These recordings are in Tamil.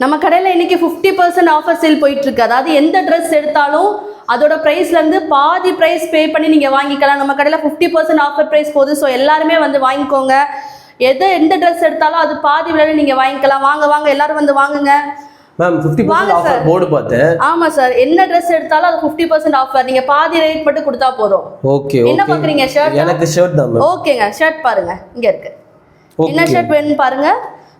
நம்ம கடையில் இன்னைக்கு 50% ஆஃபர் சேல் போயிட்டு இருக்கு. அதாவது எந்த ட்ரெஸ் எடுத்தாலும் அதோட ப்ரைஸ்ல இருந்து பாதி ப்ரைஸ் பே பண்ணி நீங்க வாங்கிக்கலாம். நம்ம கடையில் 50% ஆஃபர் ப்ரைஸ் போகுது. ஸோ எல்லாருமே வந்து வாங்கிக்கோங்க. எந்த ட்ரெஸ் எடுத்தாலும் அது பாதி விலையில நீங்க வாங்கிக்கலாம். வாங்க எல்லாரும் வந்து வாங்குங்க. மேம் 50% ஆஃபர் போர்டு பார்த்தேன். ஆமா சார், என்ன Dress எடுத்தாலும் அது 50% ஆஃபர். நீங்க பாதி ரேட் மட்டும் கொடுத்தா போதும். ஓகே. என்ன பாக்குறீங்க? ஷர்ட்? எனக்கு ஷர்ட் தான் மேம். ஓகேங்க, ஷர்ட் பாருங்க, இங்க இருக்கு. என்ன ஷர்ட் வேணும் பாருங்க.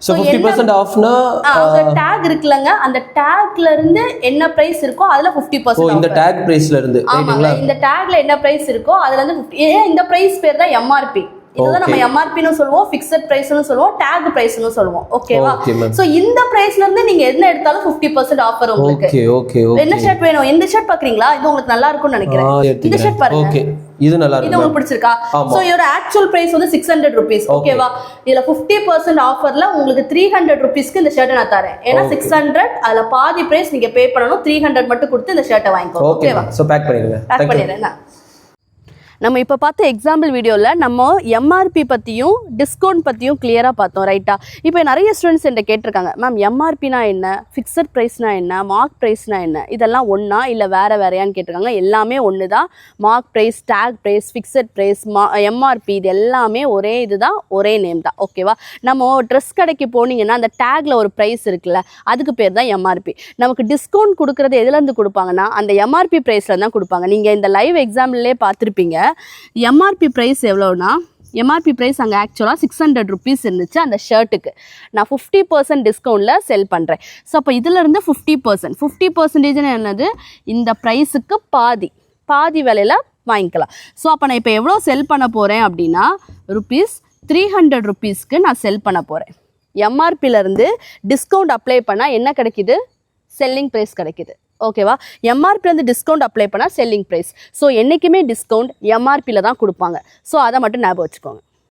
சோ 50% ஆஃப்னா அந்த டாக் இருக்குலங்க, அந்த டாக்ல இருந்து என்ன பிரைஸ் இருக்கோ அதுல 50%. இந்த டாக் பிரைஸ்ல இருந்து ரைட்டுங்களா? இந்த டாக்ல என்ன பிரைஸ் இருக்கோ அதுல இருந்து 50. இந்த பிரைஸ் பேர் தான் MRP. இதுதான் நம்ம MRP னு சொல்லுவோம், ஃபிக்ஸட் பிரைஸ் னு சொல்லுவோம், டாக் பிரைஸ் னு சொல்லுவோம். ஓகேவா? சோ இந்த பிரைஸ்ல இருந்து நீங்க என்ன எடுத்தாலும் 50% ஆஃபர் உங்களுக்கு. ஓகே. என்ன ஷர்ட் வேணும்? இந்த ஷர்ட் பாக்குறீங்களா? இது உங்களுக்கு நல்லா இருக்கும்னு நினைக்கிறேன். இந்த ஷர்ட் பாருங்க. ஓகே, இது நல்லா இருக்கு. இது உங்களுக்கு பிடிச்சிருக்கா? சோ இதோட ஆக்சுவல் பிரைஸ் வந்து 600 rupees. ஓகேவா? இதுல 50% ஆஃபர்ல உங்களுக்கு 300 rupeesக்கு இந்த ஷர்ட் நான் தரேன். ஏன்னா 600 அதுல பாதி பிரைஸ் நீங்க பே பண்ணனும். 300 மட்டும் கொடுத்து இந்த ஷர்ட்டை வாங்கிக்கோ. ஓகேவா? சோ பேக் பண்ணிடுங்க. பேக் பண்ணிடுறேன். நம்ம இப்போ பார்த்த எக்ஸாம்பிள் வீடியோவில் நம்ம MRP பற்றியும் டிஸ்கவுண்ட் பற்றியும் கிளியராக பார்த்தோம், ரைட்டா? இப்போ நிறைய ஸ்டூடெண்ட்ஸ் என்கிட்ட கேட்டிருக்காங்க, மேம் MRPனா என்ன, ஃபிக்ஸட் ப்ரைஸ்னா என்ன, மார்க் ப்ரைஸ்னா என்ன, இதெல்லாம் ஒன்றா இல்லை வேறையான்னு கேட்டிருக்காங்க. எல்லாமே ஒன்று தான். Mark price, tag price, fixed price, MRP இது எல்லாமே ஒரே இதுதான், ஒரே நேம் தான். ஓகேவா? நம்ம ட்ரெஸ் கடைக்கு போனீங்கன்னா அந்த டேக்ல ஒரு ப்ரைஸ் இருக்குல்ல, அதுக்கு பேர் தான் MRP. நமக்கு டிஸ்கவுண்ட் கொடுக்குறது எதுலேருந்து கொடுப்பாங்கன்னா அந்த MRP ப்ரைஸில் தான் கொடுப்பாங்க. நீங்கள் இந்த லைவ் எக்ஸாம்பிள்லேயே பார்த்துருப்பீங்க. MRP ப்ரைஸ் எவ்வளோனா, MRP ப்ரைஸ் அங்கே ஆக்சுவலாக 600 rupees இருந்துச்சு அந்த ஷர்ட்டுக்கு. நான் 50% டிஸ்கவுண்டில் செல் பண்ணுறேன். ஸோ அப்போ இதிலேருந்து 50% என்னது, இந்த ப்ரைஸுக்கு பாதி விலையில் வாங்கிக்கலாம். ஸோ அப்போ நான் இப்போ எவ்வளோ செல் பண்ண போகிறேன் அப்படின்னா ₹300 rupeesக்கு நான் செல் பண்ண போகிறேன். MRPலேருந்து டிஸ்கவுண்ட் அப்ளை பண்ணால் என்ன கிடைக்குது? செல்லிங் ப்ரைஸ் கிடைக்குது. ஓகேவா? MRPலேருந்து டிஸ்கவுண்ட் அப்ளை பண்ணால் செல்லிங் ப்ரைஸ். ஸோ என்றைக்குமே டிஸ்கவுண்ட் MRPயில் தான் கொடுப்பாங்க. ஸோ அதை மட்டும் ஞாபகம் வச்சுக்கோங்க.